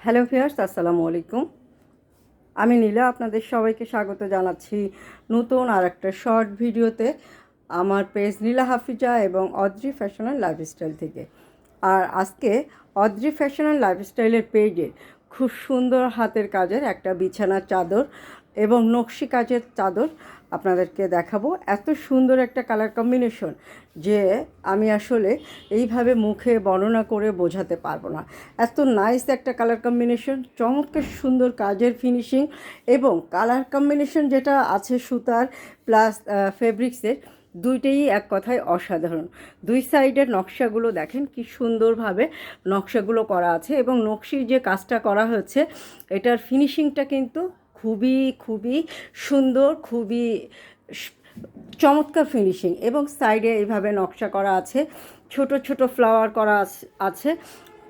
Hello viewers, আসসালামু আলাইকুম। আমি নীলা, আপনাদের সবাইকে স্বাগত জানাচ্ছি নতুন আর একটা শর্ট ভিডিওতে আমার পেজ নীলা হাফিজা এবং অদ্রি ফ্যাশন অ্যান্ড লাইফস্টাইল থেকে। আর আজকে অদ্রি ফ্যাশন অ্যান্ড লাইফস্টাইলের পেজে খুব সুন্দর হাতের কাজের একটা বিছানার চাদর এবং নকশি কাজের চাদর আপনাদেরকে দেখাবো। এত সুন্দর একটা কালার কম্বিনেশন যে আমি আসলে এইভাবে মুখে বর্ণনা করে বোঝাতে পারবো না। এত নাইস একটা কালার কম্বিনেশন, চমৎকার সুন্দর কাজের ফিনিশিং এবং কালার কম্বিনেশন যেটা আছে সুতার প্লাস ফেব্রিক্সের, দুইটাই এক কথায় অসাধারণ। দুই সাইডের নকশাগুলো দেখেন কি সুন্দরভাবে নকশাগুলো করা আছে এবং নকশির যে কাজটা করা হয়েছে এটার ফিনিশিংটা কিন্তু খুবই খুবই সুন্দর, খুবই চমৎকার ফিনিশিং। এবং সাইডে এইভাবে নকশা করা আছে, ছোট ছোট ফ্লাওয়ার করা আছে।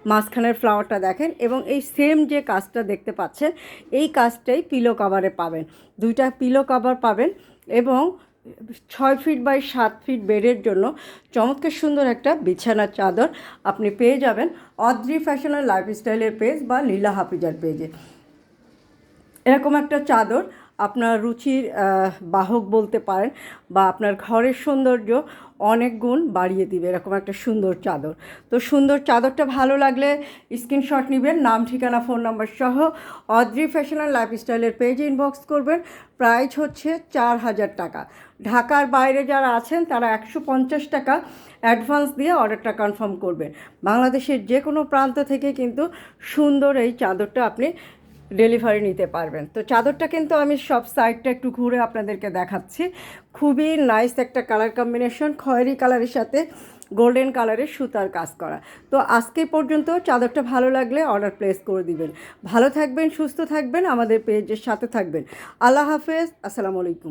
মাঝখানের ফ্লাওয়ারটা দেখেন এবং এই সেম যে কাজটা দেখতে পাচ্ছেন এই কাজটাই পিলো কভারে পাবেন। দুইটা পিলো কভার পাবেন এবং 6 ফিট বাই 7 ফিট বেডের জন্য চমৎকার সুন্দর একটা বিছানার চাদর আপনি পেয়ে যাবেন অদ্রি ফ্যাশন অ্যান্ড লাইফস্টাইলের পেজ বা লীলা হাফিজার পেজে। এরকম একটা চাদর আপনার রুচির বাহক বলতে পারেন বা আপনার ঘরের সৌন্দর্য অনেক গুণ বাড়িয়ে দিবে এরকম একটা সুন্দর চাদর। তো সুন্দর চাদরটা ভালো লাগলে স্ক্রিনশট নেবেন, নাম ঠিকানা ফোন নাম্বার সহ অদ্রি ফ্যাশন অ্যান্ড লাইফস্টাইলের পেজে ইনবক্স করবেন। প্রাইস হচ্ছে 4,000 টাকা। ঢাকার বাইরে যারা আছেন তারা 150 টাকা অ্যাডভান্স দিয়ে অর্ডারটা কনফার্ম করবেন। বাংলাদেশের যে কোনো প্রান্ত থেকে কিন্তু সুন্দর এই চাদরটা আপনি ডেলিভারি নিতে পারবেন। তো চাদরটা কিন্তু আমি সব সাইডটা একটু ঘুরে আপনাদেরকে দেখাচ্ছি। খুবই নাইস একটা কালার কম্বিনেশন, খয়েরি কালারের সাথে গোল্ডেন কালারের সুতার কাজ করা। তো আজকে পর্যন্ত চাদরটা ভালো লাগলে অর্ডার প্লেস করে দিবেন। ভালো থাকবেন, সুস্থ থাকবেন, আমাদের পেজের সাথে থাকবেন। আল্লাহ হাফেজ, আসসালামু আলাইকুম।